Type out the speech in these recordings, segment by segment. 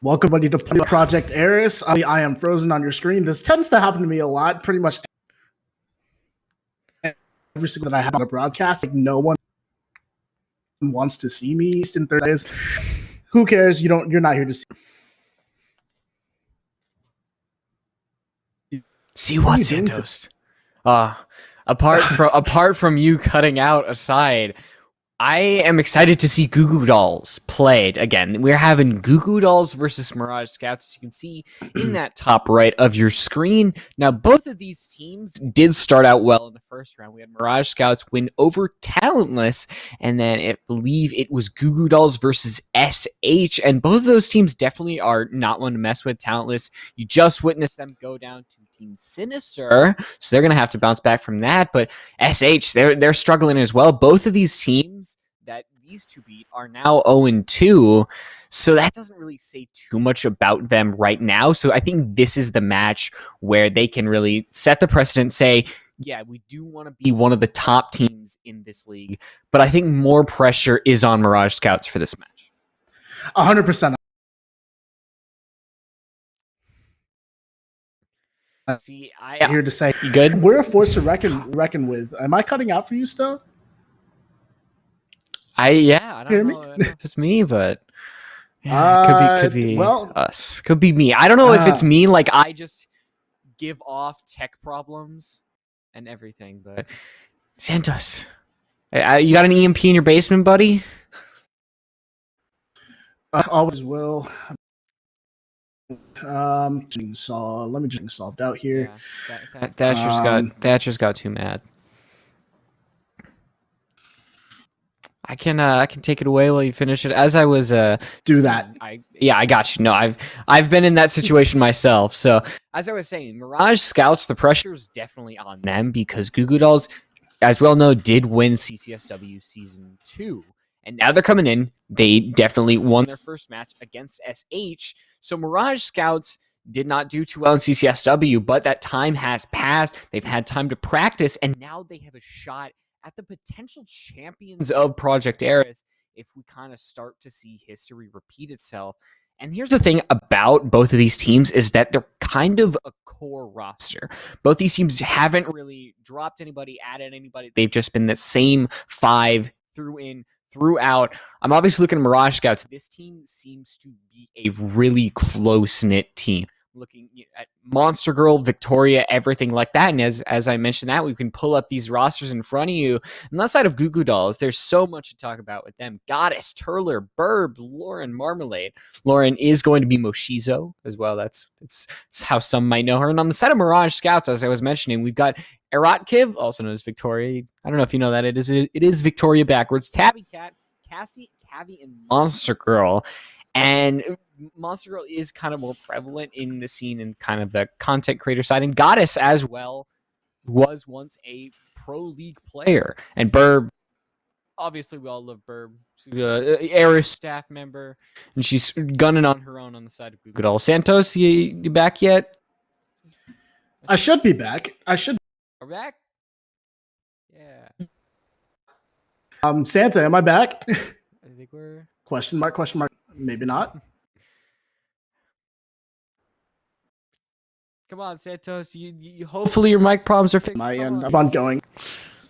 Welcome, buddy, to Project Eris. I am frozen on your screen. This tends to happen to me a lot, pretty much every single that I have on a broadcast. Like, no one wants to see me in 30 days. Who cares? You're not here to see. See what, Santos? Apart from you cutting out aside, I am excited to see Gugu Dolls played again. We're having Gugu Dolls versus Mirage Scouts, as you can see in that top right of your screen. Now, both of these teams did start out well in the first round. We had Mirage Scouts win over Talentless, and then I believe it was Gugu Dolls versus SH, and both of those teams definitely are not one to mess with. Talentless, you just witnessed them go down to Team Sinister, so they're going to have to bounce back from that, but SH, they're struggling as well. Both of these teams that these two beat are now 0-2, so that doesn't really say too much about them right now. So I think this is the match where they can really set the precedent, say, yeah, we do want to be one of the top teams in this league, but I think more pressure is on Mirage Scouts for this match. 100%. See, I'm here to say, you good? We're a force to reckon with. Am I cutting out for you still? I don't know if it's me, but could be us. Could be me. I don't know if it's me. Like, I just give off tech problems and everything. But Santos, you got an EMP in your basement, buddy? Always will. Let me just solved out here. Yeah, Thatcher's got too mad. I can take it away while you finish it. As I was do that. I got you. No, I've been in that situation myself. So as I was saying, Mirage Scouts, the pressure is definitely on them because Gugu Dolls, as we all know, did win CCSW Season 2. And now they're coming in. They definitely won their first match against SH. So Mirage Scouts did not do too well in CCSW, but that time has passed. They've had time to practice, and now they have a shot at the potential champions of Project Eris if we kind of start to see history repeat itself. And here's the thing about both of these teams is that they're kind of a core roster. Both these teams haven't really dropped anybody, added anybody. They've just been the same 5 throughout. I'm obviously looking at Mirage Scouts. This team seems to be a really close-knit team. Looking at Monster Girl, Victoria, everything like that. And as I mentioned that, we can pull up these rosters in front of you. And outside of Gugu Dolls, there's so much to talk about with them. Goddess, Turler, Burb, Lauren, Marmalade. Lauren is going to be Moshizo as well. That's how some might know her. And on the side of Mirage Scouts, as I was mentioning, we've got Erotkiv, also known as Victoria. I don't know if you know that. It is Victoria backwards. Tabby Cat, Cassie, Cavi, and Monster Girl. And Monster Girl is kind of more prevalent in the scene and kind of the content creator side. And Goddess as well was once a pro league player. And Burb, obviously we all love Burb. She's a Eris staff member, and she's gunning on her own on the side of Google. Santos, you back yet? I should be back. We're back? Yeah. Santa, am I back? I think we're... Question mark. Maybe not. Come on, Santos. You hopefully your mic problems are fixed. My end. I'm ongoing.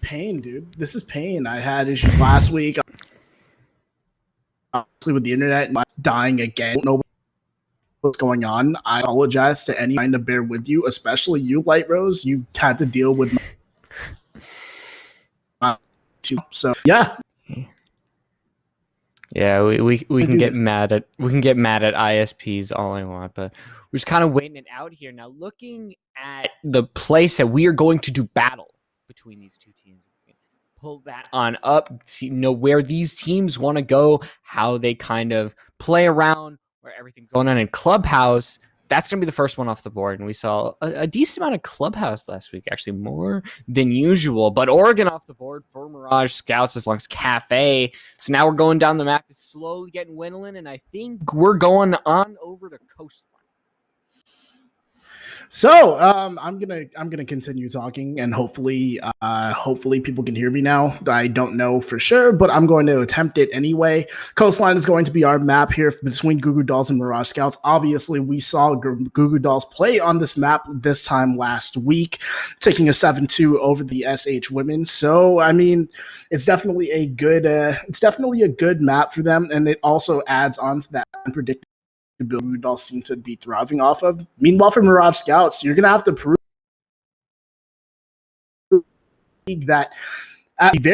Pain, dude. This is pain. I had issues last week. Obviously, with the internet dying again. I don't know what's going on. I apologize to anyone to bear with you, especially you, Light Rose. You had to deal with so yeah. Yeah, we can get mad at ISPs all I want, but we're just kind of waiting it out here. Now, looking at the place that we are going to do battle between these two teams, pull that on up, know where these teams want to go, how they kind of play around, where everything's going on in Clubhouse. That's going to be the first one off the board. And we saw a decent amount of Clubhouse last week, actually more than usual. But Oregon off the board for Mirage Scouts as long as Cafe. So now we're going down the map. It's slowly getting whittling. And I think we're going on over to Coastline. So I'm gonna continue talking, and hopefully people can hear me now. I don't know for sure, but I'm going to attempt it anyway. Coastline is going to be our map here between Gugu Dolls and Mirage Scouts. Obviously, we saw Gugu Dolls play on this map this time last week, taking a 7-2 over the SH women. So I mean, it's definitely a good map for them, and it also adds on to that unpredictable build all seem to be thriving off of. Meanwhile, for Mirage Scouts, you're gonna have to prove that at the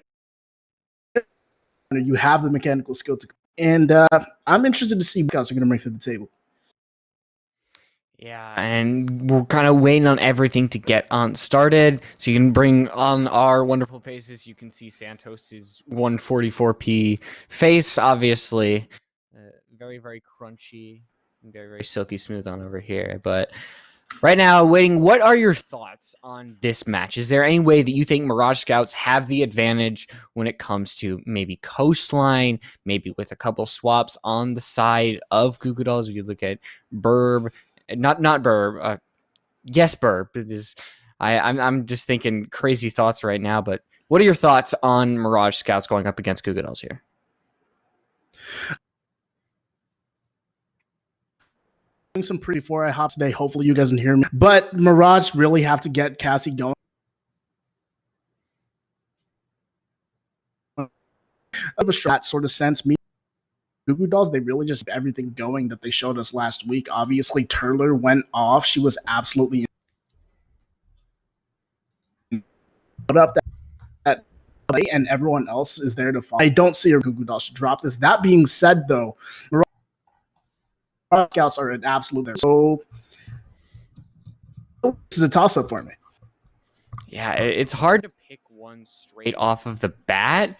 very you have the mechanical skill to. And I'm interested to see what Scouts are gonna bring to the table. Yeah, and we're kind of waiting on everything to get on started. So you can bring on our wonderful faces. You can see Santos's 144p face, obviously. Very, very crunchy, very, very silky smooth on over here. But right now, waiting, what are your thoughts on this match? Is there any way that you think Mirage Scouts have the advantage when it comes to maybe Coastline, maybe with a couple swaps on the side of Gugu Dolls? If you look at Burb, not Burb, yes, Burb. I'm just thinking crazy thoughts right now. But what are your thoughts on Mirage Scouts going up against Gugu Dolls here? Some pretty before I hop today. Hopefully you guys can hear me. But Mirage really have to get Cassie going. Of a strat sort of sense. Me Gugu Dolls, they really just have everything going that they showed us last week. Obviously, Turler went off. She was absolutely put up that play, and everyone else is there to follow. I don't see her Gugu Dolls should drop this. That being said, though, Mirage Scouts are an absolute there. So this is a toss-up for me. Yeah, it's hard to pick one straight off of the bat.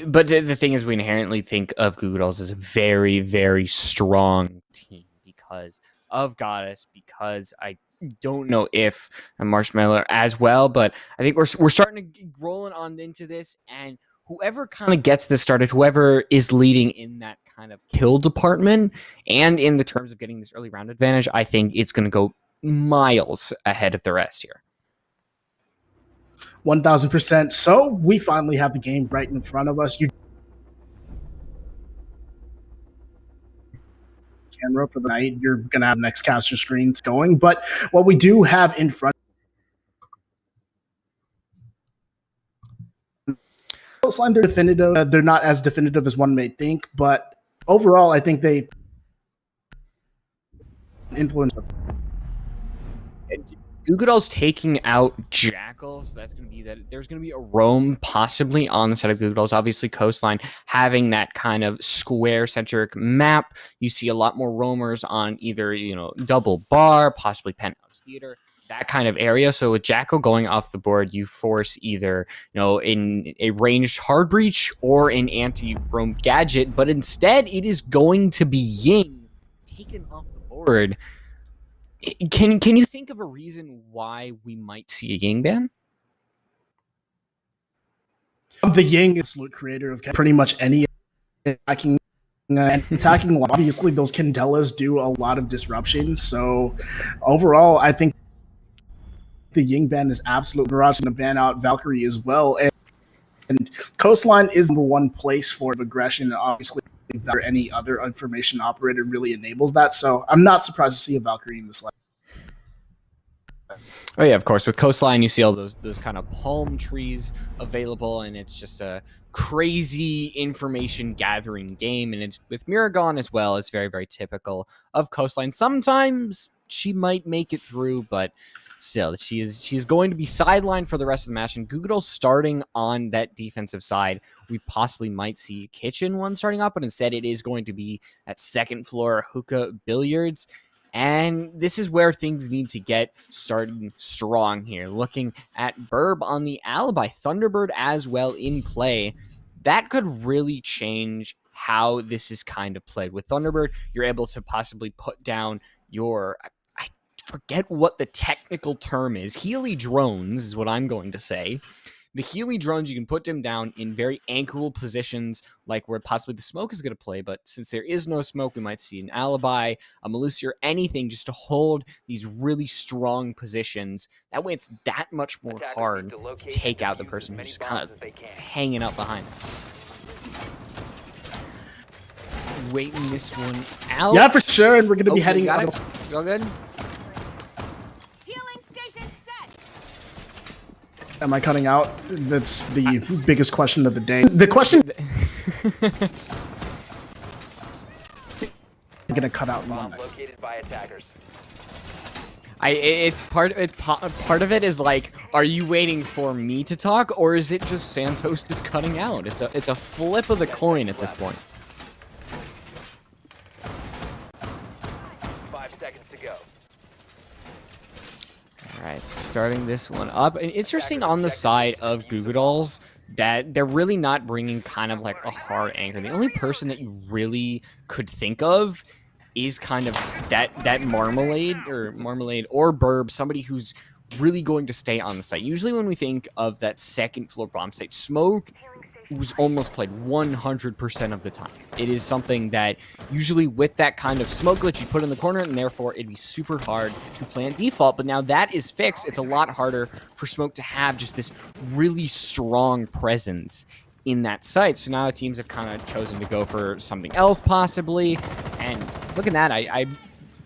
But the thing is, we inherently think of Gugu Dolls as a very, very strong team because of Goddess, because I don't know if Marshmallow as well, but I think we're starting to rolling on into this, and whoever kind of gets this started, whoever is leading in that kind of kill department, and in the terms of getting this early round advantage, I think it's going to go miles ahead of the rest here. 1000%. So we finally have the game right in front of us. You camera for the night. You're gonna have next caster screens going, but what we do have in front. Coastline, they're definitive. They're not as definitive as one may think, but overall, I think they influence. Gugu Dolls taking out Jackal, so that's going to be that there's going to be a roam possibly on the side of Gugu Dolls. Obviously, Coastline having that kind of square-centric map. You see a lot more roamers on either, double bar, possibly penthouse theater, that kind of area. So with Jackal going off the board, you force either, in a ranged hard breach or an anti-roam gadget, but instead it is going to be Ying taken off the board. Can you think of a reason why we might see a Ying ban? The Ying absolute creator of pretty much any attacking. Obviously, those Candelas do a lot of disruption. So overall, I think the Ying ban is absolute. Mirage going to ban out Valkyrie as well. And Coastline is number one place for aggression. Obviously, or any other information operator really enables that. So I'm not surprised to see a Valkyrie in this. Oh yeah, of course. With Coastline, you see all those kind of palm trees available, and it's just a crazy information gathering game. And it's with Mirage as well. It's very, very typical of Coastline. Sometimes she might make it through, but still, she's going to be sidelined for the rest of the match. And Gugu Dolls starting on that defensive side, we possibly might see Kitchen one starting up, but instead it is going to be at second floor hookah billiards. And this is where things need to get starting strong here. Looking at Burb on the alibi, Thunderbird as well in play. That could really change how this is kind of played. With Thunderbird, you're able to possibly put down your, I forget what the technical term is. Healy drones is what I'm going to say. the Healy drones, you can put them down in very anchorable positions, like where possibly the smoke is going to play. But since there is no smoke, we might see an alibi, a Melusier, anything just to hold these really strong positions. That way it's that much more hard to take out the person who's just kind of hanging out behind them. Waiting this one out. Yeah, for sure. And we're going to be heading got out. it. All good? Healing station set. Am I cutting out? That's the biggest question of the day. The question. I'm going to cut out. Located by attackers. Part of it is like, are you waiting for me to talk, or is it just Santos is cutting out? It's a flip of the coin at this point. 5 seconds to go. All right, starting this one up. And interesting on the side of Gugu Dolls that they're really not bringing kind of like a hard anchor. The only person that you really could think of is kind of that Marmalade or Burb, somebody who's really going to stay on the site. Usually when we think of that second floor bomb site, Smoke was almost played 100% of the time. It is something that usually with that kind of smoke glitch you put in the corner, and therefore it'd be super hard to plant default. But now that is fixed, it's a lot harder for Smoke to have just this really strong presence in that site. So now teams have kind of chosen to go for something else possibly. And look at that. I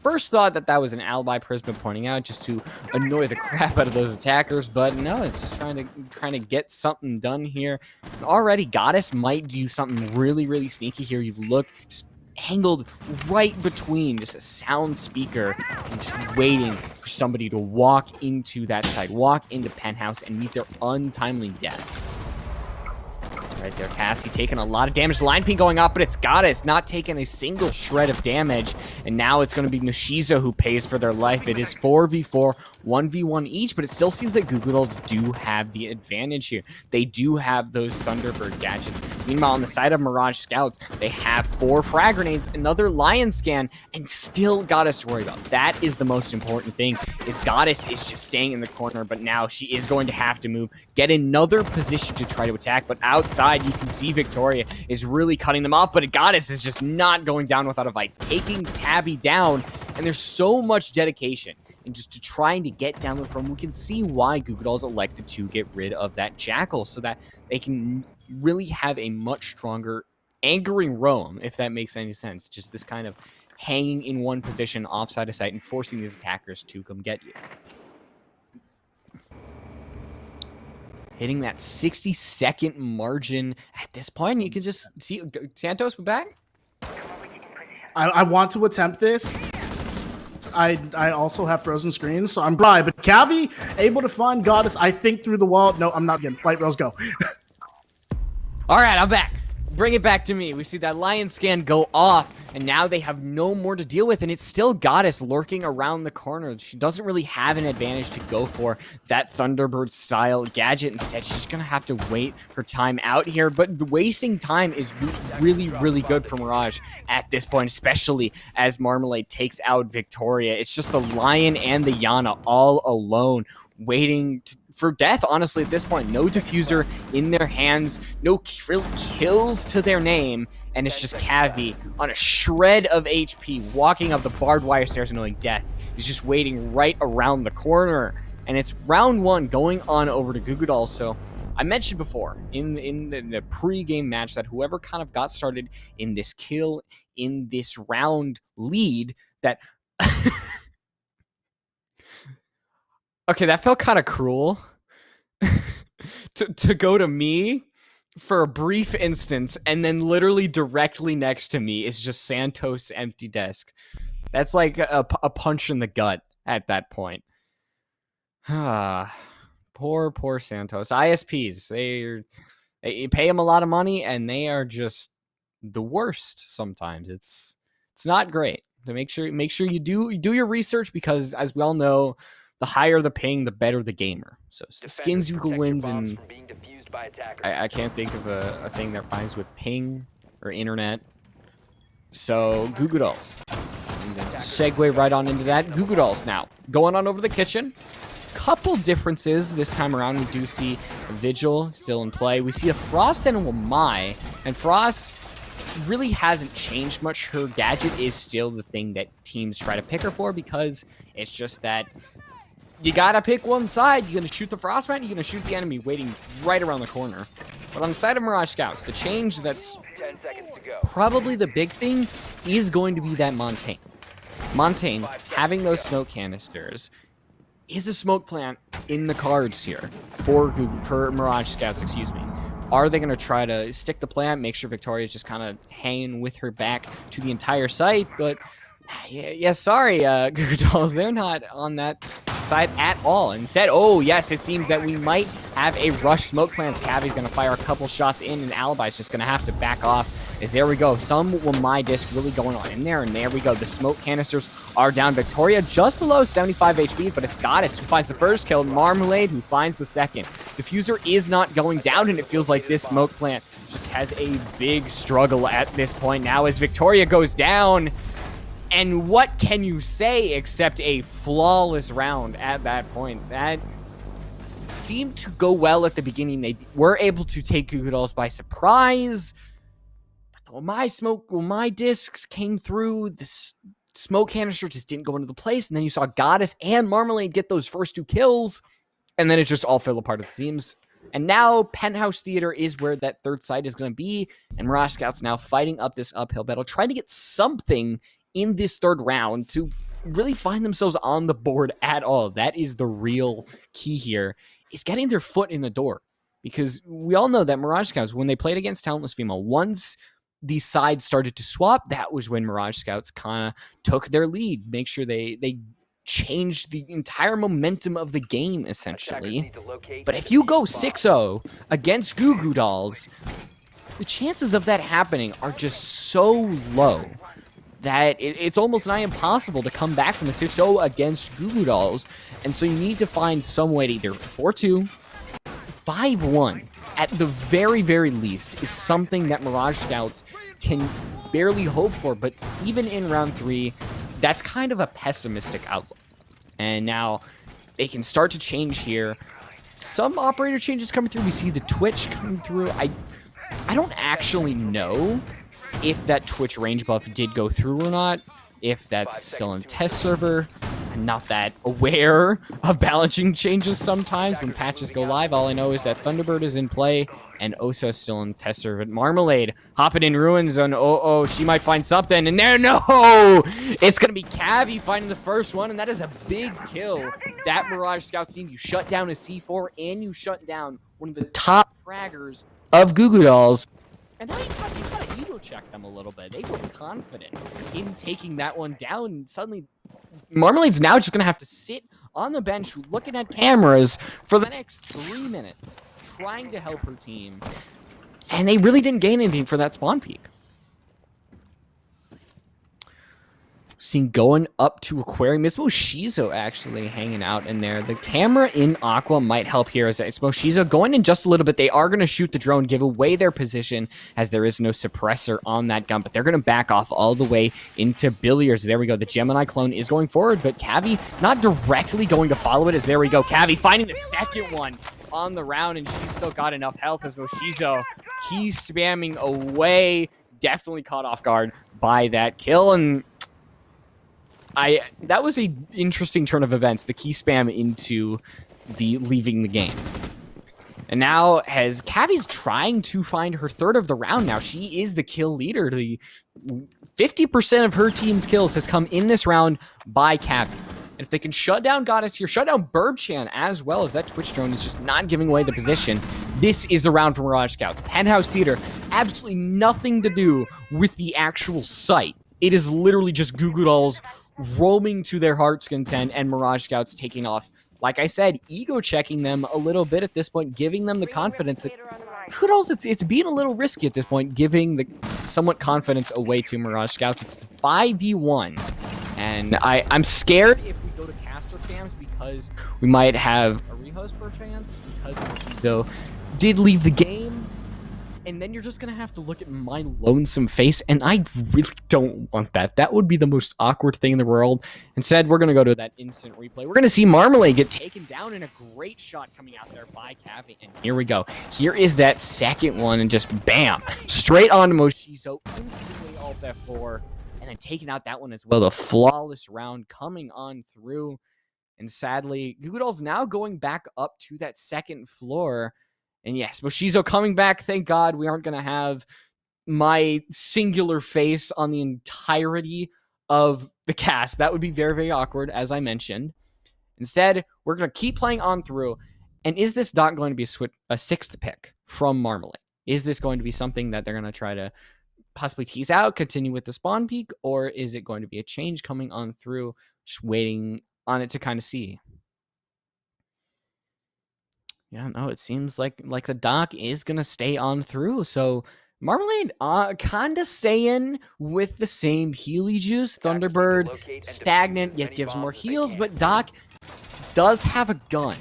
first thought that was an alibi Prisma pointing out just to annoy the crap out of those attackers, but no, it's just trying to get something done here. Already Goddess might do something really, really sneaky here. You look just angled right between just a sound speaker and just waiting for somebody to walk into that side, walk into Penthouse and meet their untimely death. Right there, Cassie taking a lot of damage. Line ping going up, but it's Goddess not taking a single shred of damage. And now it's going to be Nishiza who pays for their life. It is 4v4, 1v1 each, but it still seems that Gugu Dolls do have the advantage here. They do have those Thunderbird gadgets. Meanwhile, on the side of Mirage Scouts, they have 4 frag grenades, another Lion Scan, and still Goddess to worry about. That is the most important thing, is Goddess is just staying in the corner, but now she is going to have to move, get another position to try to attack, but outside, you can see Victoria is really cutting them off, but Goddess is just not going down without a fight, taking Tabby down, and there's so much dedication and just to trying to get down the roam. We can see why Gugu Dolls elected to get rid of that Jackal so that they can really have a much stronger anchoring roam, if that makes any sense. Just this kind of hanging in one position offside of sight and forcing these attackers to come get you. Hitting that 60-second margin at this point. You can just see Santos, we're back. I want to attempt this. I also have frozen screens, so I'm dry. But Cavi able to find Goddess, I think, through the wall. No, I'm not getting flight rails. Go. All right, I'm back. Bring it back to me. We see that Lion Scan go off, and now they have no more to deal with, and it's still Goddess lurking around the corner. She doesn't really have an advantage to go for that Thunderbird-style gadget. Instead, she's going to have to wait her time out here, but wasting time is really, really good for Mirage at this point, especially as Marmalade takes out Victoria. It's just the Lion and the Yana all alone, waiting for death, honestly, at this point. No diffuser in their hands, no real kills to their name, and it's just Cavi on a shred of HP, walking up the barbed wire stairs knowing death is just waiting right around the corner. And it's round 1 going on over to Gugu Dolls. So I mentioned before in the pre-game match that whoever kind of got started in this kill, in this round lead, that okay, that felt kind of cruel to go to me for a brief instance, and then literally directly next to me is just Santos' empty desk. That's like a punch in the gut at that point. Poor Santos. ISPs, they pay them a lot of money, and they are just the worst sometimes. It's not great. So make sure you do your research, because as we all know, the higher the ping, the better the gamer. So skins equal wins, and I can't think of a thing that rhymes with ping or internet. So Gugu Dolls. Segue right on into that. Gugu Dolls now going on over the kitchen. couple differences this time around. We do see a Vigil still in play. We see a Frost and a Wamai, and Frost really hasn't changed much. Her gadget is still the thing that teams try to pick her for, because it's just that you gotta pick one side. You're gonna shoot the Frostbite, you're gonna shoot the enemy waiting right around the corner. But on the side of Mirage Scouts, the change that's 10 seconds to go. probably the big thing is going to be that Montaigne. Montaigne, having those smoke canisters, is a smoke plant in the cards here for Mirage Scouts, excuse me. Are they going to try to stick the plant, make sure Victoria's just kind of hanging with her back to the entire site? But yeah, sorry, Gugu Dolls, they're not on that side at all. Instead, oh yes, it seems that we might have a rush smoke plans. Cavi's going to fire a couple shots in, and Alibi's just going to have to back off. As there we go, some Wamai disc really going on in there, and there we go. The smoke canisters are down. Victoria just below 75 HP, but it's Goddess who finds the first kill. Marmalade who finds the second. Diffuser is not going down, and it feels like this smoke plant just has a big struggle at this point now as Victoria goes down. And what can you say except a flawless round at that point? That seemed to go well at the beginning. They were able to take Gugu Dolls by surprise. But my discs came through. The smoke canister just didn't go into the place. And then you saw Goddess and Marmalade get those first 2 kills. And then it just all fell apart, it seems. And now Penthouse Theater is where that third side is going to be. And Mirage Scouts now fighting up this uphill battle, trying to get something in this third round to really find themselves on the board at all. That is the real key here, is getting their foot in the door. Because we all know that Mirage Scouts, when they played against Talentless Female, once these sides started to swap, that was when Mirage Scouts kind of took their lead, make sure they changed the entire momentum of the game, essentially. But if you go 6-0 against Gugu Dolls, the chances of that happening are just so low that it's almost nigh impossible to come back from the 6-0 against Gugu Dolls. And so you need to find some way to either 4-2, 5-1, at the very, very least, is something that Mirage Scouts can barely hope for. But even in round 3, that's kind of a pessimistic outlook. And now they can start to change here. Some operator changes coming through. We see the Twitch coming through. I don't actually know if that Twitch range buff did go through or not, if that's still in test server. I'm not that aware of balancing changes sometimes when patches go live. All I know is that Thunderbird is in play and Osa is still in test server. Marmalade hopping in Ruin Zone. Oh, she might find something. And there, no! It's going to be Cavi finding the first one, and that is a big kill. That Mirage Scout team, you shut down a C4 and you shut down one of the top fraggers of Gugu Dolls. And now you gotta ego check them a little bit. They were confident in taking that one down. And suddenly, Marmalade's now just gonna have to sit on the bench looking at cameras for the next 3 minutes, trying to help her team. And they really didn't gain anything for that spawn peak. Seen going up to Aquarium. Miss Moshizo actually hanging out in there. The camera in Aqua might help here as it's Moshizo going in just a little bit. They are going to shoot the drone, give away their position as there is no suppressor on that gun, but they're going to back off all the way into Billiards. There we go. The Gemini clone is going forward, but Cavi not directly going to follow it as there we go. Cavi finding the second one on the round, and she's still got enough health as Moshizo. He's spamming away. Definitely caught off guard by that kill, and that was an interesting turn of events, the key spam into the leaving the game. And now as Cavi's trying to find her third of the round now, she is the kill leader. The 50% of her team's kills has come in this round by Cavi. And if they can shut down Goddess here, shut down Burbchan as well, as that Twitch drone is just not giving away the position, this is the round for Mirage Scouts. Penthouse Theater, absolutely nothing to do with the actual site. It is literally just Gugu Dolls roaming to their heart's content and Mirage Scouts taking off. Like I said, ego checking them a little bit at this point, giving them the confidence that Gugu Dolls, it's being a little risky at this point, giving the somewhat confidence away to Mirage Scouts. It's 5v1. And I'm scared if we go to caster cams because we might have a rehost per chance because Moshizo did leave the game. and then you're just gonna have to look at my lonesome face, and I really don't want that. That would be the most awkward thing in the world. Instead, we're gonna go to that instant replay. We're gonna see Marmalade get taken down, and a great shot coming out there by Cavi, and here we go. Here is that second one, and just bam, straight onto Moshizo, instantly alt F4, and then taking out that one as well. The flawless round coming on through, and sadly, Gugu now going back up to that second floor. And yes, Moshizo coming back. Thank God we aren't going to have my singular face on the entirety of the cast. That would be very, very awkward, as I mentioned. Instead, we're going to keep playing on through. And is this not going to be a sixth pick from Marmalade? Is this going to be something that they're going to try to possibly tease out, continue with the spawn peak, or is it going to be a change coming on through? Just waiting on it to kind of see. Yeah, no, it seems like the doc is going to stay on through. So Marmalade kind of staying with the same Healy juice. Thunderbird, stagnant, yet gives more heals. But Doc does have a gun.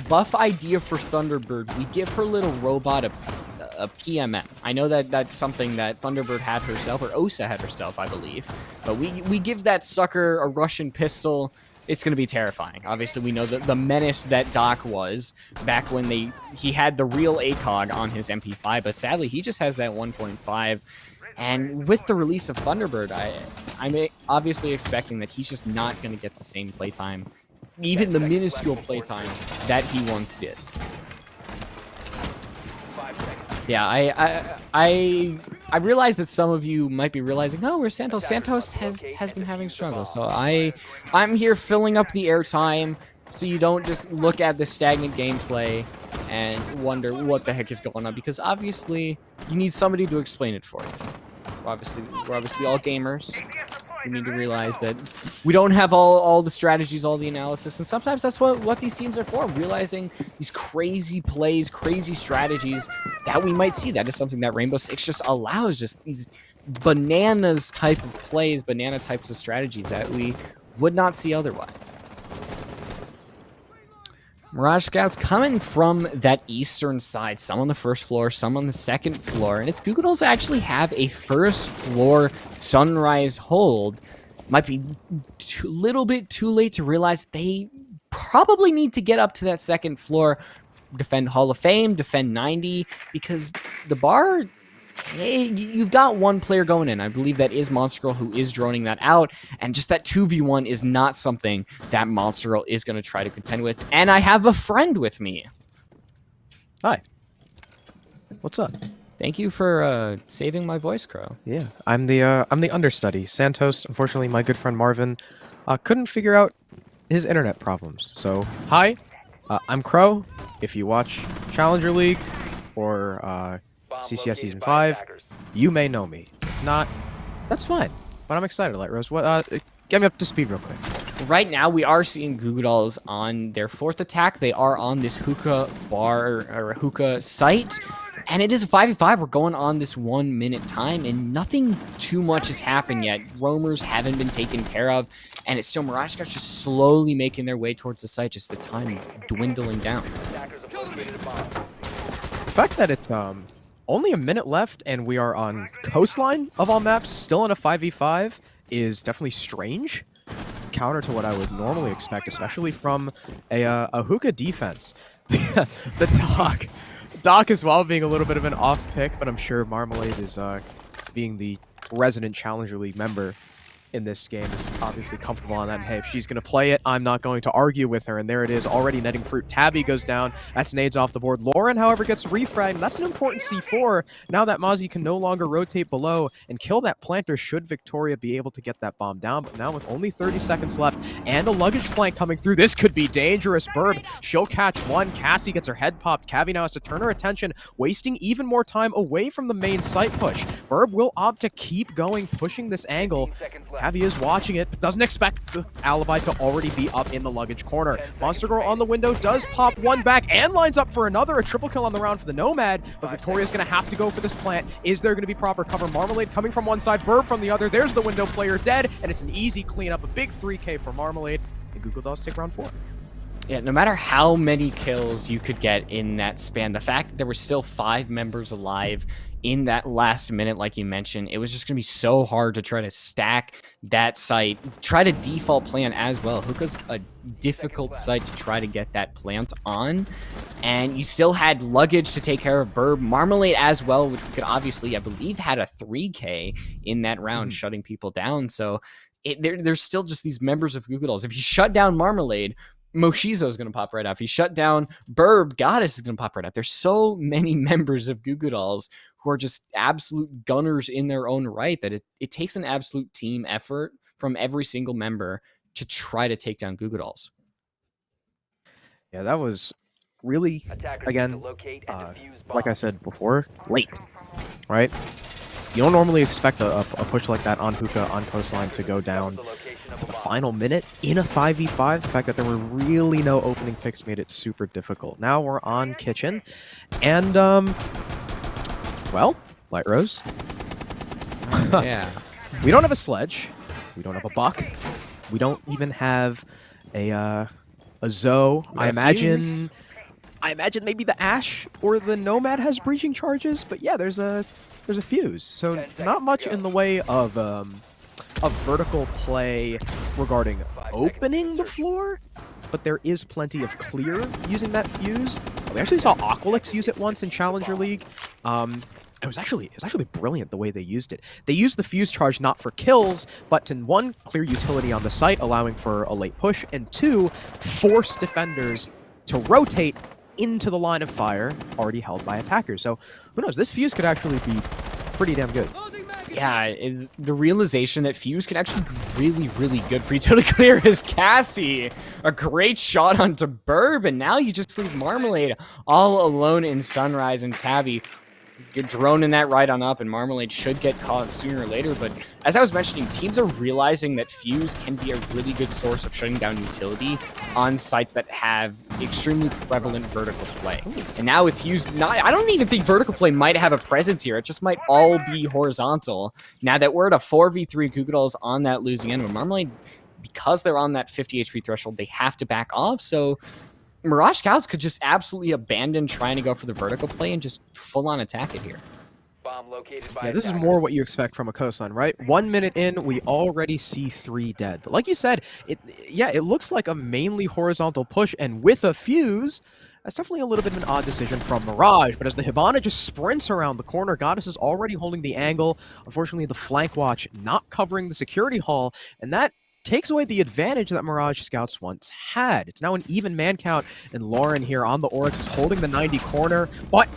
Buff idea for Thunderbird. We give her little robot a PMM. I know that that's something that Thunderbird had herself, or Osa had herself, I believe. But we give that sucker a Russian pistol. It's going to be terrifying. Obviously, we know the menace that Doc was back when he had the real ACOG on his MP5, but sadly, he just has that 1.5. And with the release of Thunderbird, I'm obviously expecting that he's just not going to get the same playtime, even the minuscule playtime that he once did. Yeah, I realize that some of you might be realizing, oh, where's Santos? Santos has been having struggles. So I'm here filling up the airtime so you don't just look at the stagnant gameplay and wonder what the heck is going on, because obviously you need somebody to explain it for you. We're obviously all gamers. We need to realize that we don't have all the strategies, all the analysis, and sometimes that's what these teams are for, realizing these crazy plays, crazy strategies that we might see. That is something that Rainbow Six just allows, just these bananas type of plays, banana types of strategies that we would not see otherwise. Mirage Scouts coming from that eastern side, some on the first floor, some on the second floor, and it's Gugu Dolls actually have a first floor sunrise hold. Might be a little bit too late to realize they probably need to get up to that second floor, defend Hall of Fame, defend 90, because the bar, hey, you've got one player going in. I believe that is Monster Girl, who is droning that out, and just that 2v1 is not something that Monster Girl is going to try to contend with. And I have a friend with me. Hi. What's up? Thank you for saving my voice, Crow. Yeah, I'm the understudy. Santos, unfortunately, my good friend Marvin couldn't figure out his internet problems. So, hi, I'm Crow. If you watch Challenger League or CCS Season 5, you may know me. If not, that's fine. But I'm excited, Light Rose. What? Get me up to speed real quick. Right now, we are seeing Gugu Dolls on their fourth attack. They are on this hookah bar, or hookah site. And it is a 5v5. We're going on this 1 minute time, and nothing too much has happened yet. Roamers haven't been taken care of, and it's still Mirage Scouts just slowly making their way towards the site, just the time dwindling down. The fact that it's only a minute left and we are on Coastline of all maps, still in a 5v5, is definitely strange. Counter to what I would normally expect, especially from a hookah defense. The Doc as well being a little bit of an off pick, but I'm sure Marmalade is being the resident Challenger League member in this game is obviously comfortable on that. And hey, if she's going to play it, I'm not going to argue with her. And there it is, already netting fruit. Tabby goes down. That's nades off the board. Lauren, however, gets refragged. And that's an important C4. Now that Mozzie can no longer rotate below and kill that planter should Victoria be able to get that bomb down. But now with only 30 seconds left and a luggage flank coming through, this could be dangerous. Burb, she'll catch one. Cassie gets her head popped. Cavi now has to turn her attention, wasting even more time away from the main site push. Burb will opt to keep going, pushing this angle. Cavi is watching it, but doesn't expect the alibi to already be up in the luggage corner. Monster Girl on the window does pop one back and lines up for another. A triple kill on the round for the Nomad, but Victoria's going to have to go for this plant. Is there going to be proper cover? Marmalade coming from one side, Burb from the other. There's the window player dead, and it's an easy cleanup. A big 3K for Marmalade, and Gugu Dolls take round 4. Yeah, no matter how many kills you could get in that span, the fact that there were still 5 members alive in that last minute, like you mentioned, it was just going to be so hard to try to stack that site, try to default plant as well. Hookah's a difficult site to try to get that plant on, and you still had luggage to take care of. Burb, Marmalade as well, which we could obviously, I believe, had a 3K in that round, shutting people down. So there's still just these members of Gugu Dolls. If you shut down Marmalade, Moshizo is going to pop right out. If you shut down Burb, Goddess is going to pop right out. There's so many members of Gugu Dolls who are just absolute gunners in their own right that it takes an absolute team effort from every single member to try to take down Gugu Dolls. Yeah, that was really, Attackers again, need to locate and defuse like I bombs. said before, late, right? You don't normally expect a push like that on Hookah, on Coastline, to go down The location of to the the bomb. final minute in a 5v5. The fact that there were really no opening picks made it super difficult. Now we're on Kitchen, and, well, Light Rose, Yeah. we don't have a sledge, we don't have a buck, we don't even have a Zoe. I imagine maybe the Ash or the Nomad has breaching charges, but yeah, there's a fuse. So 10 seconds not to much go. in the way of vertical play regarding 5 opening the floor, but there is plenty of clear using that fuse. We actually saw Aqualix use it once in Challenger League. It was actually brilliant the way they used it. They used the fuse charge not for kills, but to, 1, clear utility on the site, allowing for a late push, and 2, force defenders to rotate into the line of fire already held by attackers. So who knows? This fuse could actually be pretty damn good. Yeah, the realization that Fuse can actually be really, really good for you to clear his Cassie. A great shot onto Burb, and now you just leave Marmalade all alone in Sunrise, and Tabby get droning that right on up, and Marmalade should get caught sooner or later. But as I was mentioning, teams are realizing that Fuse can be a really good source of shutting down utility on sites that have extremely prevalent vertical play. And now with Fuse, I don't even think vertical play might have a presence here. It just might all be horizontal. Now that we're at a 4v3, Gugu Dolls on that losing end, with Marmalade, because they're on that 50 HP threshold, they have to back off. So Mirage Scouts could just absolutely abandon trying to go for the vertical play and just full-on attack it here. Bomb located by Yeah, this is attackers. more what you expect from a Coastline, right? 1 minute in, we already see 3 dead. But like you said, it looks like a mainly horizontal push, and with a fuse, that's definitely a little bit of an odd decision from Mirage. But as the Hibana just sprints around the corner, Goddess is already holding the angle. Unfortunately, the flank watch not covering the security hall, and that takes away the advantage that Mirage Scouts once had. It's now an even man count, and Lauren here on the Oryx is holding the 90 corner, but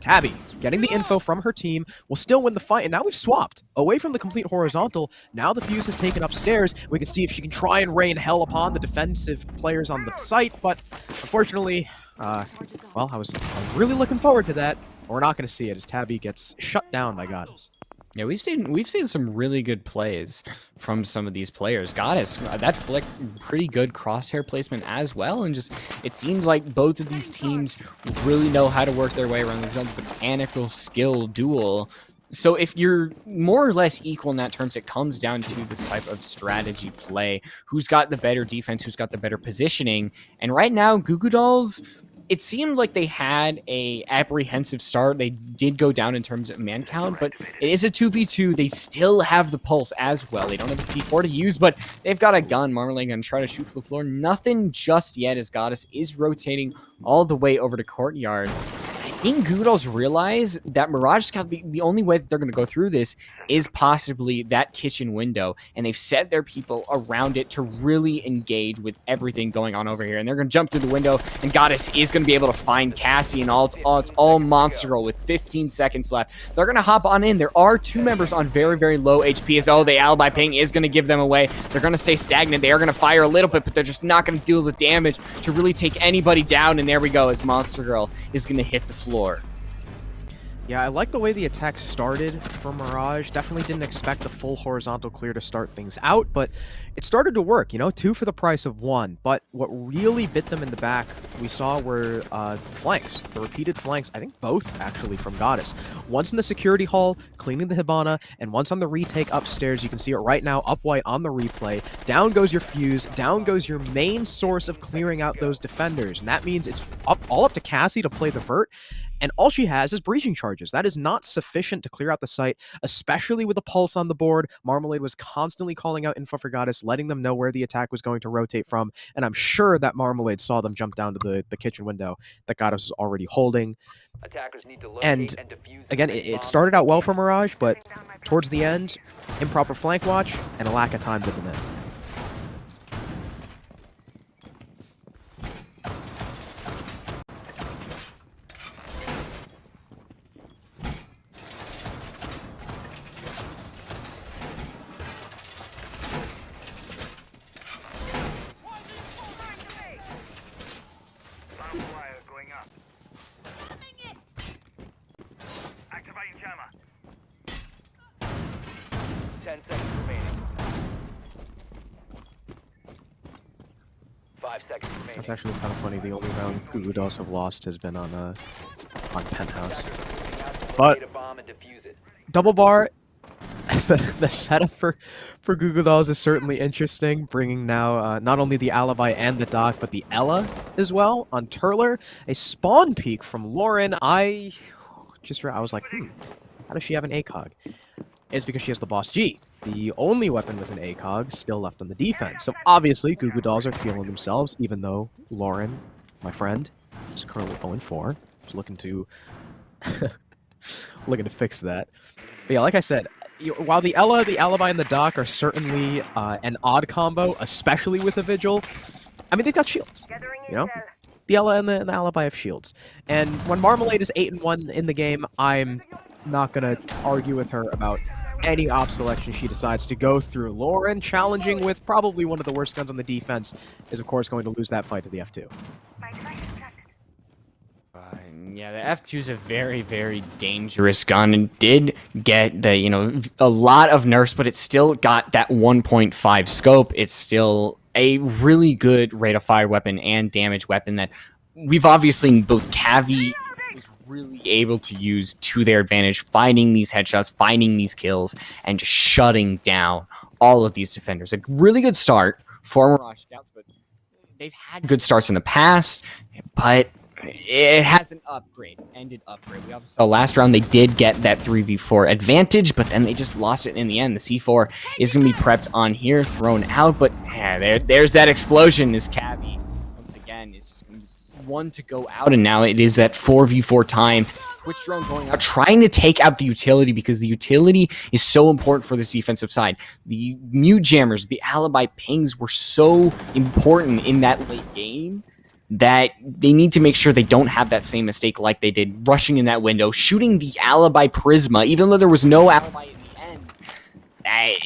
Tabby, getting the info from her team, will still win the fight, and now we've swapped away from the complete horizontal. Now the fuse is taken upstairs. We can see if she can try and rain hell upon the defensive players on the site, but unfortunately, well, I was really looking forward to that. We're not going to see it as Tabby gets shut down by Goddess. Yeah, we've seen some really good plays from some of these players. Goddess, that flick, pretty good crosshair placement as well, and just it seems like both of these teams really know how to work their way around these guns. Mechanical skill duel. So if you're more or less equal in that terms, it comes down to this type of strategy play. Who's got the better defense? Who's got the better positioning? And right now, Gugu Dolls, it seemed like they had a apprehensive start. They did go down in terms of man count, but it is a 2v2. They still have the pulse as well. They don't have a C4 to use, but they've got a gun. Marmalade gonna try to shoot for the floor. Nothing just yet as Goddess is rotating all the way over to Courtyard. I think Gugu Dolls realize that Mirage Scout, the only way that they're going to go through this is possibly that kitchen window, and they've set their people around it to really engage with everything going on over here, and they're going to jump through the window, and Goddess is going to be able to find Cassie, and it's all Monster Girl with 15 seconds left. They're going to hop on in. There are 2 members on very, very low HP as, the alibi ping is going to give them away. They're going to stay stagnant. They are going to fire a little bit, but they're just not going to do the damage to really take anybody down, and there we go as Monster Girl is going to hit the floor. Yeah, I like the way the attack started for Mirage. Definitely didn't expect the full horizontal clear to start things out, but it started to work, you know, 2 for the price of 1. But what really bit them in the back, we saw were flanks, the repeated flanks, I think both actually from Goddess. Once in the security hall, cleaning the Hibana, and once on the retake upstairs, you can see it right now, up white on the replay. Down goes your fuse, down goes your main source of clearing out those defenders, and that means it's all up to Cassie to play the vert. And all she has is breaching charges. That is not sufficient to clear out the site, especially with a pulse on the board. Marmalade was constantly calling out info for Goddess, letting them know where the attack was going to rotate from. And I'm sure that Marmalade saw them jump down to the kitchen window that Goddess was already holding. Attackers need to locate And defuse again, the it bomb. started out well for Mirage, but towards the end, improper flank watch and a lack of time did them in. Activating jammer. 10 seconds remaining. 5 seconds remaining. That's actually kind of funny. The only round Gugu dolls have lost has been on Penthouse. But Locate a bomb and defuse it. Double bar, the setup for Gugu dolls is certainly interesting, bringing now not only the Alibi and the Doc, but the Ella as well on Turler. A spawn peek from Lauren. I was like, how does she have an ACOG? It's because she has the Boss G, the only weapon with an ACOG still left on the defense. So obviously, Gugu dolls are feeling themselves, even though Lauren, my friend, is currently 0-4. Is looking to fix that. But yeah, like I said, while the Ella, the Alibi, and the Doc are certainly an odd combo, especially with a Vigil, I mean, they've got shields, you know? The Ella and the Alibi have shields. And when Marmalade is 8-1 in the game, I'm not going to argue with her about any op selection she decides to go through. Lauren, challenging with probably one of the worst guns on the defense, is of course going to lose that fight to the F2. Yeah, the F2 is a very, very dangerous gun and did get the, a lot of nerfs, but it still got that 1.5 scope. It's still a really good rate of fire weapon and damage weapon that we've obviously both Cavi was really able to use to their advantage, finding these headshots, finding these kills, and just shutting down all of these defenders. A really good start for Mirage Scouts, but they've had good starts in the past, but it has an ended upgrade. We also saw last round they did get that 3v4 advantage, but then they just lost it in the end. The C4 is going to be prepped on here, thrown out, but there's that explosion as Cavi, once again, is just going to be one to go out, and now it is that 4v4 time. Twitch drone going out, trying to take out the utility because the utility is so important for this defensive side. The mute jammers, the Alibi pings were so important in that late game that they need to make sure they don't have that same mistake like they did, rushing in that window, shooting the Alibi Prisma, even though there was no Alibi in the end.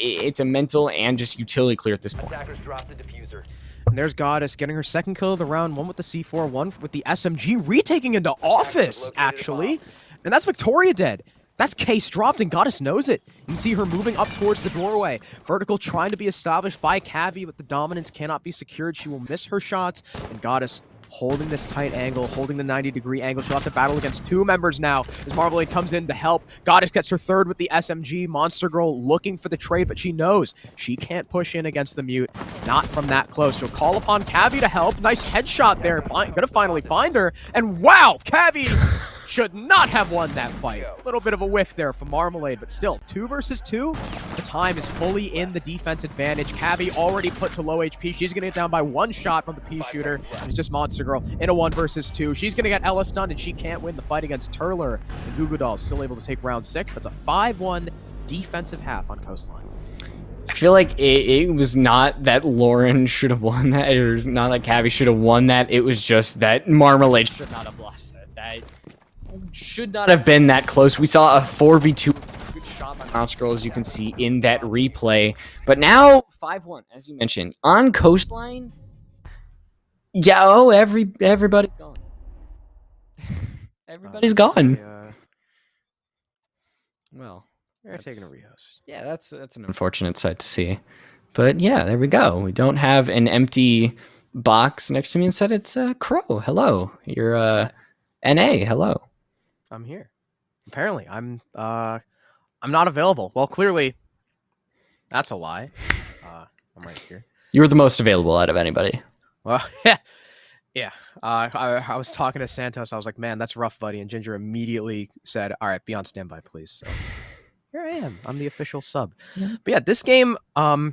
It's a mental and just utility clear at this point. Attackers drop the diffuser. And there's Goddess getting her second kill of the round, one with the C4, one with the SMG, retaking into office, actually. And that's Victoria dead. That's case dropped, and Goddess knows it. You can see her moving up towards the doorway. Vertical trying to be established by Cavi, but the dominance cannot be secured. She will miss her shots, and Goddess holding this tight angle, holding the 90-degree angle. She'll have to battle against 2 members now as Marmalade comes in to help. Goddess gets her third with the SMG. Monster Girl looking for the trade, but she knows she can't push in against the mute. Not from that close. She'll call upon Cavi to help. Nice headshot there. Gonna finally find her. And wow, Cavi should not have won that fight. A little bit of a whiff there from Marmalade, but still, 2 versus 2. The time is fully in the defense advantage. Cavi already put to low HP. She's gonna get down by 1 shot from the P shooter. It's just Monster Girl in a 1 versus 2. She's gonna get Ella stunned, and she can't win the fight against Turler. And Gugu Doll still able to take round 6. That's a 5-1 defensive half on Coastline. I feel like it was not that Lauren should have won that, or not that Cavi should have won that. It was just that Marmalade should not have lost that. That should not have been that close. We saw a 4v2. Good shot by Mouse Girl, as you can see in that replay. But now 5-1, as you mentioned, on Coastline. Yeah, everybody's gone. Everybody's gone. Well, They're taking a that's- rehost. yeah, that's an unfortunate sight to see. But yeah, there we go. We don't have an empty box next to me. Instead, it's Crow. Hello, you're NA. Hello. I'm here. Apparently, I'm not available. Well, clearly, that's a lie. I'm right here. You were the most available out of anybody. Well, yeah. I was talking to Santos. I was like, "Man, that's rough, buddy." And Ginger immediately said, "All right, be on standby, please." So here I am. I'm the official sub. Yeah. But yeah, this game, I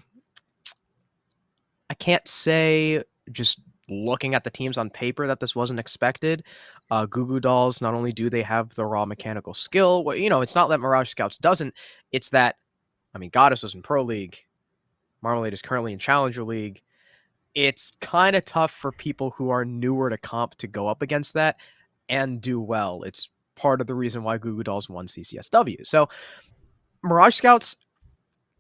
can't say just looking at the teams on paper that this wasn't expected. Gugu Dolls, not only do they have the raw mechanical skill, well, it's not that Mirage Scouts doesn't. It's that, Goddess was in Pro League. Marmalade is currently in Challenger League. It's kind of tough for people who are newer to comp to go up against that and do well. It's part of the reason why Gugu Dolls won CCSW. So Mirage Scouts,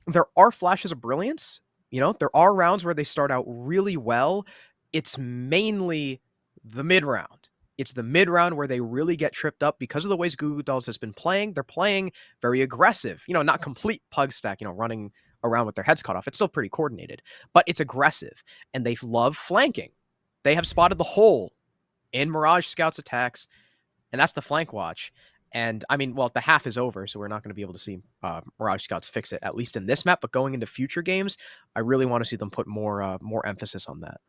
there are flashes of brilliance. There are rounds where they start out really well. It's mainly the mid round. It's the mid round where they really get tripped up because of the ways Goo Goo Dolls has been playing. They're playing very aggressive. Not complete pug stack, running around with their heads cut off. It's still pretty coordinated, but it's aggressive, and they love flanking. They have spotted the hole in Mirage Scouts attacks, and that's the flank watch. And the half is over, so we're not going to be able to see Mirage Scouts fix it, at least in this map. But going into future games, I really want to see them put more emphasis on that.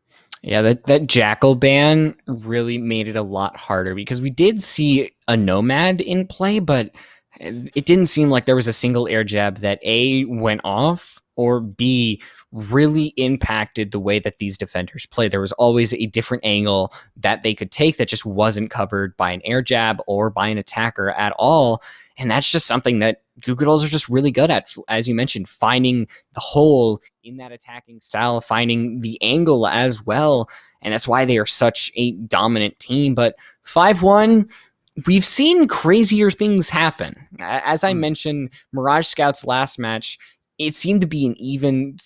Yeah, that Jackal ban really made it a lot harder because we did see a Nomad in play, but it didn't seem like there was a single air jab that A, went off, or B, really impacted the way that these defenders play. There was always a different angle that they could take that just wasn't covered by an air jab or by an attacker at all. And that's just something that Gugu Dolls are just really good at, as you mentioned, finding the hole in that attacking style, finding the angle as well. And that's why they are such a dominant team. But 5-1, we've seen crazier things happen. As I mentioned, Mirage Scouts last match, it seemed to be an even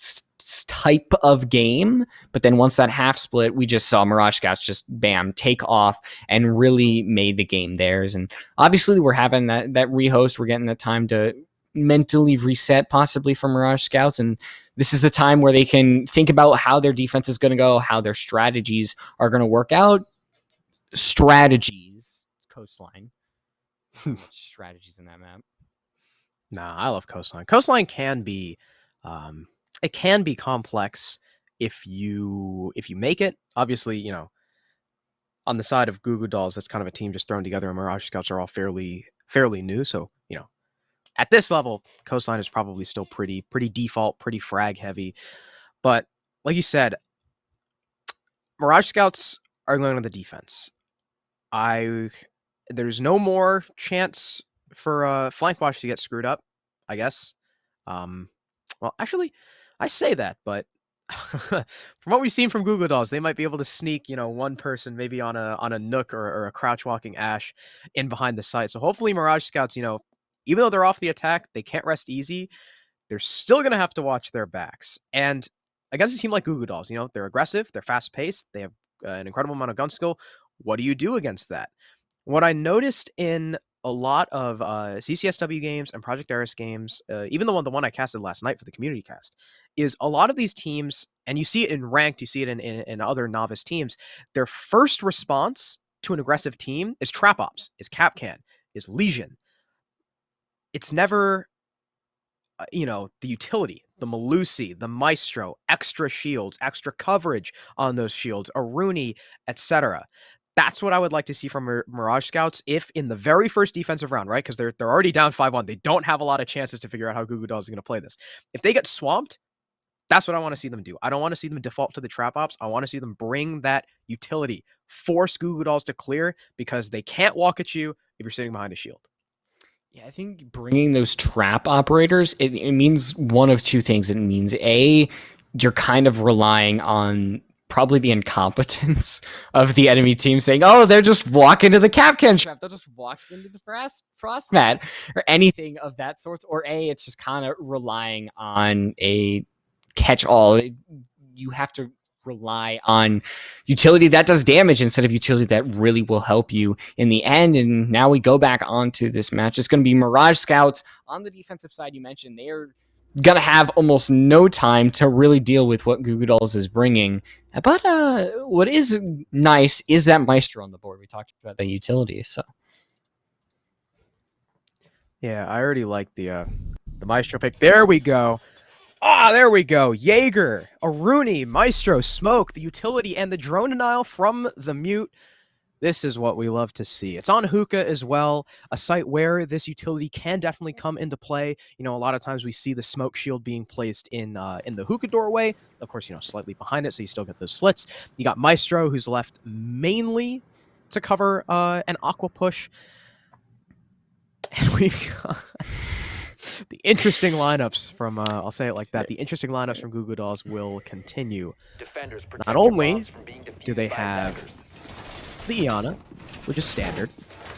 type of game, but then once that half split, we just saw Mirage Scouts just bam take off and really made the game theirs. And obviously we're having that rehost, we're getting the time to mentally reset possibly for Mirage Scouts, and this is the time where they can think about how their defense is going to go, how their strategies are going to work out. Strategies, Coastline. Strategies in that map. Nah, I love Coastline. Coastline can be, it can be complex if you make it. Obviously, on the side of Gugu Dolls, that's kind of a team just thrown together, and Mirage Scouts are all fairly new. So, at this level, Coastline is probably still pretty default, pretty frag heavy. But like you said, Mirage Scouts are going on the defense. There's no more chance for flank watch to get screwed up, I guess. Well, actually, I say that, but from what we've seen from Google Dolls, they might be able to sneak, one person maybe on a nook or a crouch walking Ash in behind the site. So hopefully Mirage Scouts, even though they're off the attack, they can't rest easy. They're still going to have to watch their backs. And against a team like Gugu Dolls, they're aggressive, they're fast paced, they have an incredible amount of gun skill. What do you do against that? What I noticed in a lot of CCSW games and Project Eris games, even the one I casted last night for the community cast, is a lot of these teams, and you see it in ranked, you see it in other novice teams, their first response to an aggressive team is trap ops, is Capcan, is Legion. It's never, the utility, the Malusi, the Maestro, extra shields, extra coverage on those shields, a Rooney, etc. That's what I would like to see from Mirage Scouts if in the very first defensive round, right? Because they're already down 5-1. They don't have a lot of chances to figure out how Gugu Dolls is going to play this. If they get swamped, that's what I want to see them do. I don't want to see them default to the trap ops. I want to see them bring that utility, force Gugu Dolls to clear because they can't walk at you if you're sitting behind a shield. Yeah, I think bringing those trap operators, it means one of two things. It means A, you're kind of relying on probably the incompetence of the enemy team saying, oh, they're just walking to the Capcan trap. They'll just walk into the frost mat or anything of that sort. Or A, it's just kind of relying on a catch-all. You have to rely on utility that does damage instead of utility that really will help you in the end. And now we go back onto this match. It's going to be Mirage Scouts on the defensive side. You mentioned they are going to have almost no time to really deal with what Goo Goo Dolls is bringing. But what is nice is that Maestro on the board. We talked about the utility, so. Yeah, I already like the Maestro pick. There we go. There we go. Jaeger, Aruni, Maestro, Smoke, the utility, and the drone denial from the mute. This is what we love to see. It's on Hookah as well, a site where this utility can definitely come into play. You know, a lot of times we see the smoke shield being placed in the Hookah doorway. Of course, you know, slightly behind it, so you still get those slits. You got Maestro, who's left mainly to cover an Aqua push. And we've got the interesting lineups from, I'll say it like that, the interesting lineups from Goo Goo Dolls will continue. Defenders Not only do they have the Iana, which is standard,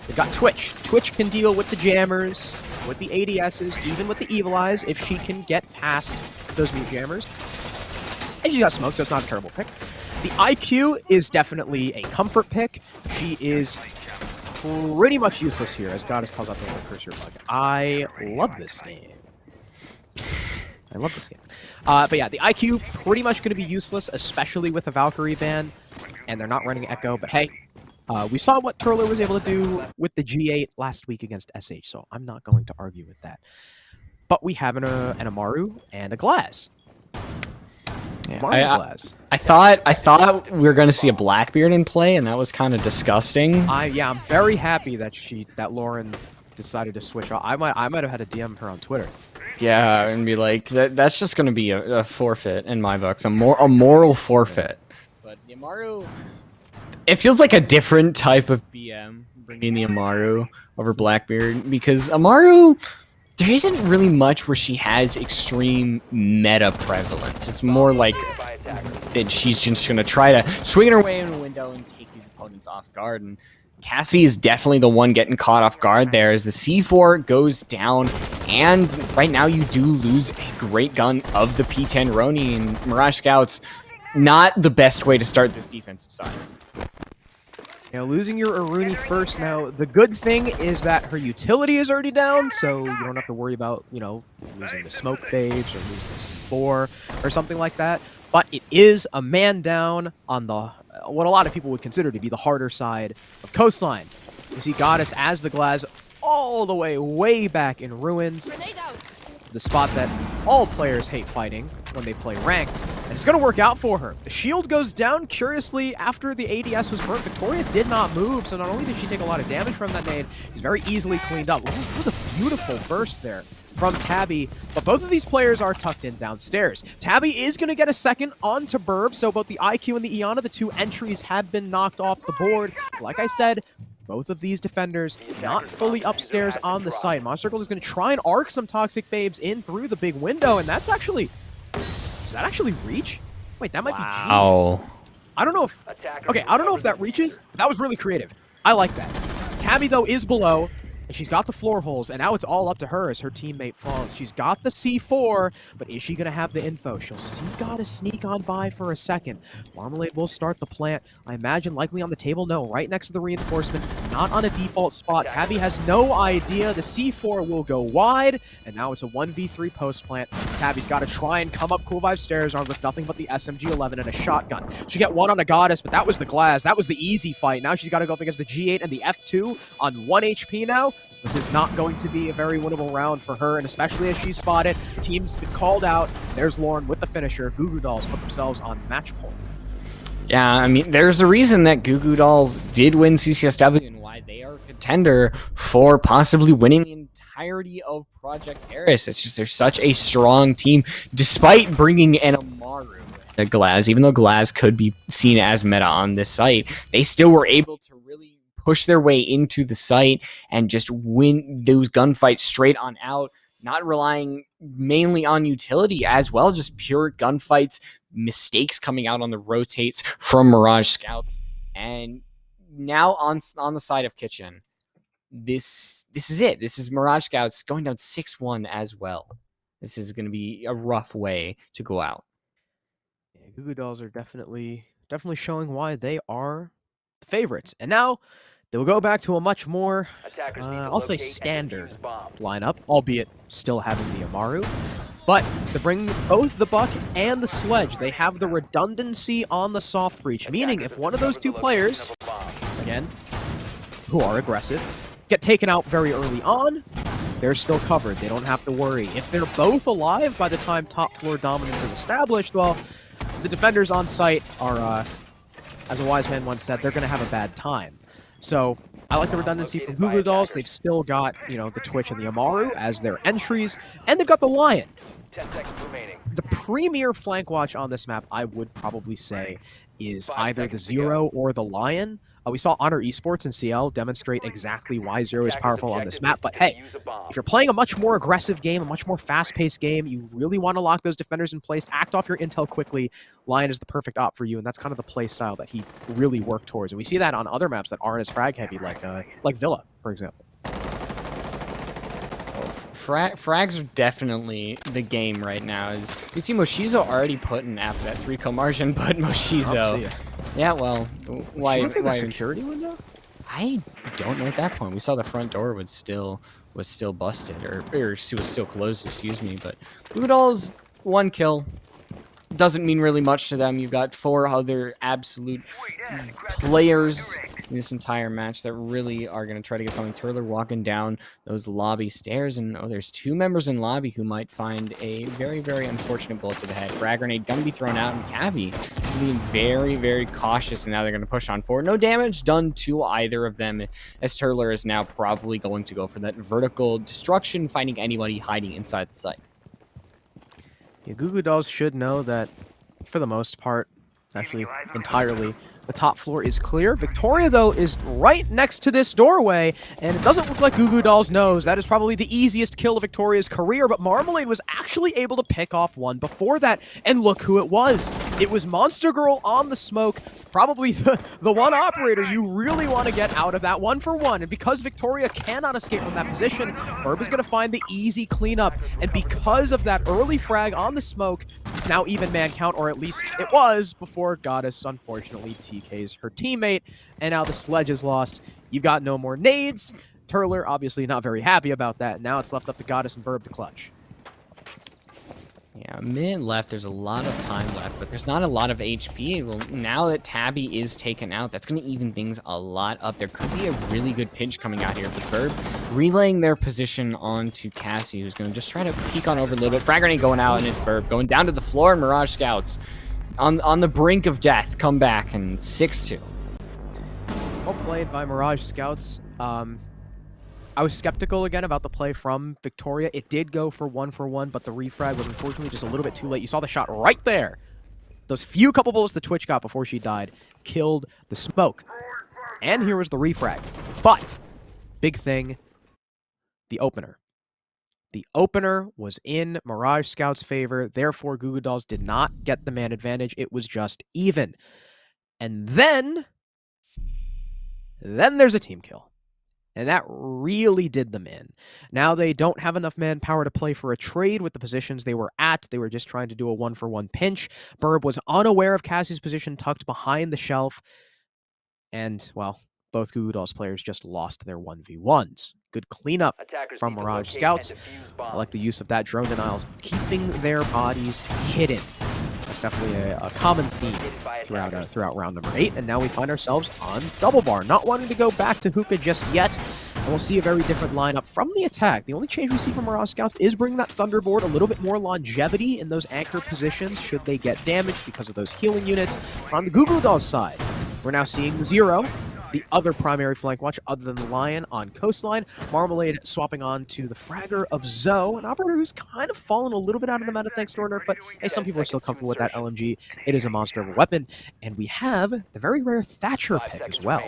they've got Twitch. Twitch can deal with the jammers, with the ADSs, even with the Evil Eyes, if she can get past those mute jammers. And she's got Smoke, so it's not a terrible pick. The IQ is definitely a comfort pick. She is pretty much useless here, as Goddess calls out the cursor bug. I love this game. I love this game. But yeah, the IQ pretty much going to be useless, especially with a Valkyrie ban, and they're not running Echo. But hey, we saw what Turler was able to do with the G8 last week against SH, so I'm not going to argue with that. But we have an Amaru and a Glass. Yeah, I thought we were going to see a Blackbeard in play, and that was kind of disgusting. Yeah, I'm very happy that Lauren decided to switch off. I might have had to DM her on Twitter. Yeah, and be like, that's just going to be a forfeit in my books, a moral forfeit. But the Amaru, it feels like a different type of BM bringing the Amaru over Blackbeard, because Amaru, there isn't really much where she has extreme meta prevalence. It's more like that she's just going to try to swing her way in a window and take these opponents off guard. And Cassie is definitely the one getting caught off guard there as the C4 goes down. And right now you do lose a great gun of the P10 Roni, and Mirage Scouts, not the best way to start this defensive side. Now, losing your Aruni first. Now, the good thing is that her utility is already down, so you don't have to worry about, you know, losing the smoke babes or losing the C4 or something like that. But it is a man down on the what a lot of people would consider to be the harder side of Coastline. You see Goddess as the Glass all the way back in Ruins. The spot that all players hate fighting when they play ranked, and it's going to work out for her. The shield goes down, curiously, after the ADS was burnt. Victoria did not move, so not only did she take a lot of damage from that nade, she's very easily cleaned up. It was a beautiful burst there from Tabby, but both of these players are tucked in downstairs. Tabby is going to get a second onto Burb, so both the IQ and the Iana, the two entries, have been knocked off the board. Like I said, both of these defenders not fully upstairs on the site. Monster Gold is going to try and arc some Toxic Babes in through the big window, and that's actually... Does that actually reach? Wait, that might be genius. I don't know if... Okay, I don't know if that reaches, but that was really creative. I like that. Tabby, though, is below, and she's got the floor holes, and now it's all up to her as her teammate falls. She's got the C4, but is she going to have the info? She'll see Goddess sneak on by for a second. Marmalade will start the plant. I imagine likely on the table. No, right next to the reinforcement, not on a default spot. Tabby has no idea. The C4 will go wide, and now it's a 1v3 post plant. Tabby's got to try and come up Cool Vibe stairs armed with nothing but the SMG-11 and a shotgun. She got one on a Goddess, but that was the Glass. That was the easy fight. Now she's got to go up against the G8 and the F2 on 1 HP now. This is not going to be a very winnable round for her, and especially as she's spotted. Team's been called out. There's Lauren with the finisher. Goo Goo Dolls put themselves on match point. Yeah, I mean, there's a reason that Goo Goo Dolls did win CCSW and why they are a contender for possibly winning the entirety of Project Eris. It's just they're such a strong team, despite bringing an Amaru to Glass. Even though Glass could be seen as meta on this site, they still were able to really push their way into the site and just win those gunfights straight on out, not relying mainly on utility as well, just pure gunfights, mistakes coming out on the rotates from Mirage Scouts. And now on the side of Kitchen, this is it. This is Mirage Scouts going down 6-1 as well. This is going to be a rough way to go out. Gugu Dolls are definitely showing why they are the favorites. And now they will go back to a much more, Attackers need to I'll say locate and standard defuse bombs. lineup, albeit still having the Amaru. But to bring both the Buck and the Sledge, they have the redundancy on the soft breach, meaning Attackers if have one of those two discovered the players, location of a bomb. again, who are aggressive, get taken out very early on, they're still covered. They don't have to worry. If they're both alive by the time top floor dominance is established, well, the defenders on site are, as a wise man once said, they're going to have a bad time. So I like the redundancy from Gugu Dolls. They've still got, the Twitch and the Amaru as their entries, and they've got the Lion. 10 seconds remaining. The premier flank watch on this map, I would probably say, is 5 either the seconds to Zero or the Lion. We saw Honor Esports and CL demonstrate exactly why Zero is Attackers' powerful on this objective map, is but to hey, defuse a bomb. if you're playing a much more aggressive game, a much more fast-paced game, you really want to lock those defenders in place, act off your intel quickly, Lion is the perfect op for you, and that's kind of the play style that he really worked towards. And we see that on other maps that aren't as frag-heavy, like Villa, for example. Frags are definitely the game right now. You see Moshizo already put in after that 3-kill margin, but Moshizo. Yeah, well, why through the security window? I don't know at that point. We saw the front door was still busted, or was still closed, excuse me. But Gugu Dolls, 1 kill. Doesn't mean really much to them. You've got 4 other absolute players in this entire match that really are going to try to get something. Turler walking down those lobby stairs, and there's 2 members in lobby who might find a very, very unfortunate bullet to the head. Frag grenade going to be thrown out, and Cabby is being very, very cautious, and now they're going to push on forward. No damage done to either of them, as Turler is now probably going to go for that vertical destruction, finding anybody hiding inside the site. Yeah, Gugu Dolls should know that, for the most part, actually entirely, the top floor is clear. Victoria, though, is right next to this doorway, and it doesn't look like Gugu Dolls knows. That is probably the easiest kill of Victoria's career, but Marmalade was actually able to pick off one before that, and look who it was. It was Monster Girl on the smoke, probably the one operator you really want to get out of that 1-for-1, and because Victoria cannot escape from that position, Herb is going to find the easy cleanup, and because of that early frag on the smoke, it's now even man count, or at least it was before Goddess unfortunately TKs her teammate, and now the Sledge is lost. You've got no more nades. Turler obviously not very happy about that. Now it's left up to Goddess and Burb to clutch. Yeah, a minute left. There's a lot of time left, but there's not a lot of HP. Well, now that Tabby is taken out, that's going to even things a lot up. There could be a really good pinch coming out here, but Burb relaying their position onto Cassie, who's going to just try to peek on over a little bit. Frag grenade going out, and it's Burb going down to the floor, and Mirage Scouts on the brink of death come back, and 6-2. Well played by Mirage Scouts. I was skeptical again about the play from Victoria. It did go for 1-for-1, but the refrag was unfortunately just a little bit too late. You saw the shot right there. Those few couple bullets the Twitch got before she died killed the smoke. And here was the refrag. But, big thing, the opener. The opener was in Mirage Scout's favor. Therefore, Gugu Dolls did not get the man advantage. It was just even. And then there's a team kill. And that really did them in. Now they don't have enough manpower to play for a trade with the positions they were at. They were just trying to do a 1-for-1 pinch. Burb was unaware of Cassie's position tucked behind the shelf. And, well, both Gugu Dolls players just lost their 1v1s. Good cleanup from Mirage Scouts. I like the use of that drone denials, keeping their bodies hidden. That's definitely a common theme throughout round number 8, and now we find ourselves on double bar. Not wanting to go back to hookah just yet, and we'll see a very different lineup from the attack. The only change we see from Mirage Scouts is bringing that Thunderboard, a little bit more longevity in those anchor positions should they get damaged because of those healing units. On the Gugu Dolls side, we're now seeing the Zero, the other primary flank watch other than the Lion on Coastline. Marmalade swapping on to the Fragger of Zoe, an operator who's kind of fallen a little bit out of the meta thanks to her nerf, but hey, some people are still comfortable with that LMG. It is a monster of a weapon, and we have the very rare Thatcher pick as well.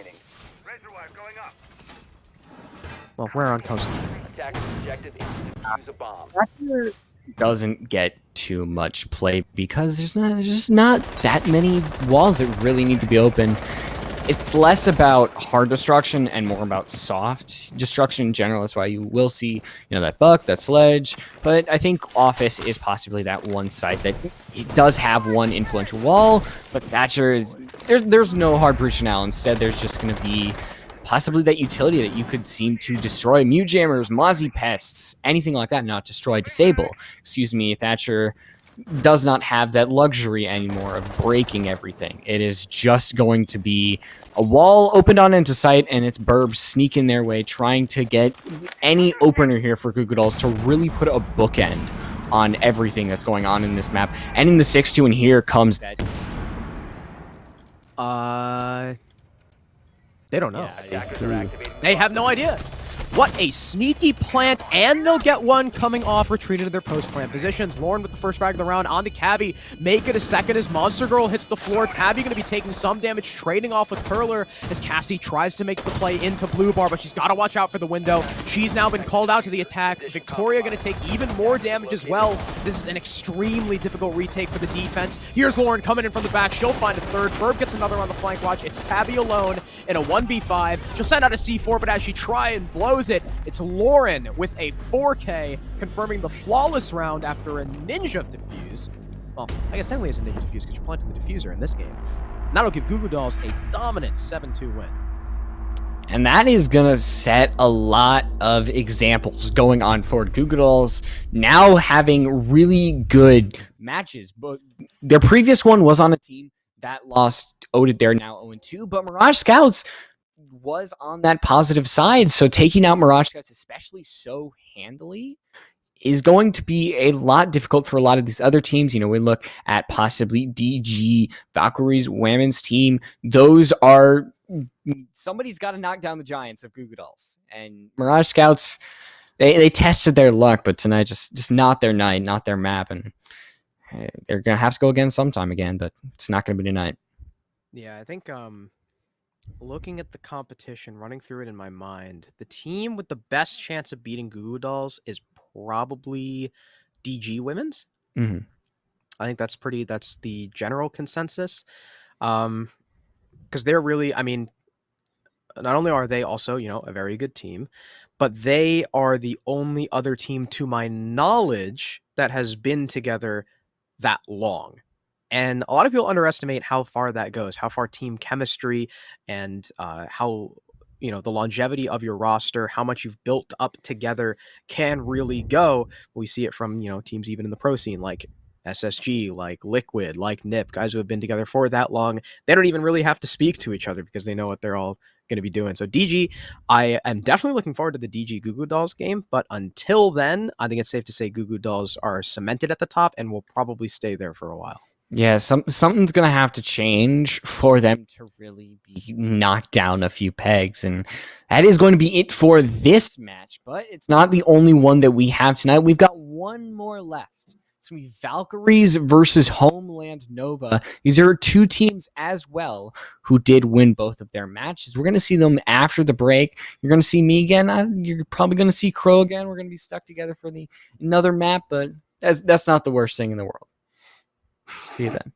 Well, we're on Coastline. Thatcher doesn't get too much play because there's just not that many walls that really need to be open. it's less about hard destruction and more about soft destruction in general. That's why you will see, that Buck, that Sledge. But I think Office is possibly that one site that it does have one influential wall, but Thatcher is there's no hard breach now. Instead, there's just going to be possibly that utility that you could seem to destroy. Mute Jammers, Mozzie Pests, anything like that, not destroy, disable. Excuse me, Thatcher does not have that luxury anymore of breaking everything. It is just going to be a wall opened on into sight, and it's Burbs sneaking their way, trying to get any opener here for Gugu Dolls to really put a bookend on everything that's going on in this map. And in the 6-2, and here comes that. They don't know. Attackers are activating. They have no idea. What a sneaky plant, and they'll get one coming off, retreating to their post-plant positions. Lauren with the first frag of the round on to Cabby. Make it a second as Monster Girl hits the floor. Tabby going to be taking some damage, trading off with Curler as Cassie tries to make the play into Blue Bar, but she's got to watch out for the window. She's now been called out to the attack. Victoria going to take even more damage as well. This is an extremely difficult retake for the defense. Here's Lauren coming in from the back. She'll find a third. Verb gets another on the flank watch. It's Tabby alone in a 1v5. She'll send out a C4, but as she tries and blows it, it's Lauren with a 4K, confirming the flawless round after a ninja defuse. Well, I guess technically it's a ninja defuse because you're planting the diffuser in this game. And that'll give Gugu Dolls a dominant 7-2 win. And that is going to set a lot of examples going on for Gugu Dolls now having really good matches. But their previous one was on a team that lost, owed they're now 0-2, but Mirage Scouts was on that positive side. So taking out Mirage Scouts, especially so handily, is going to be a lot difficult for a lot of these other teams. We look at possibly DG, Valkyrie's women's team. Those are, somebody's got to knock down the giants of Gugu Dolls. And Mirage Scouts, they tested their luck, but tonight just not their night, not their map. And they're going to have to go again sometime again, but it's not going to be tonight. Yeah, I think looking at the competition, running through it in my mind, the team with the best chance of beating Gugu Dolls is probably DG Women's. Mm-hmm. I think that's the general consensus. Because they're really, not only are they also, a very good team, but they are the only other team, to my knowledge, that has been together that long. And a lot of people underestimate how far that goes, how far team chemistry and how, the longevity of your roster, how much you've built up together can really go. We see it from, teams even in the pro scene, like SSG, like Liquid, like NIP, guys who have been together for that long. They don't even really have to speak to each other because they know what they're all going to be doing. So DG, I am definitely looking forward to the DG Gugu Dolls game, but until then, I think it's safe to say Gugu Dolls are cemented at the top and will probably stay there for a while. Yeah, something's going to have to change for them to really be knocked down a few pegs. And that is going to be it for this match. But it's not the only one that we have tonight. We've got one more left. It's going to be Valkyries versus Homeland Nova. These are two teams as well who did win both of their matches. We're going to see them after the break. You're going to see me again. You're probably going to see Crow again. We're going to be stuck together for another map. But that's not the worst thing in the world. See you then.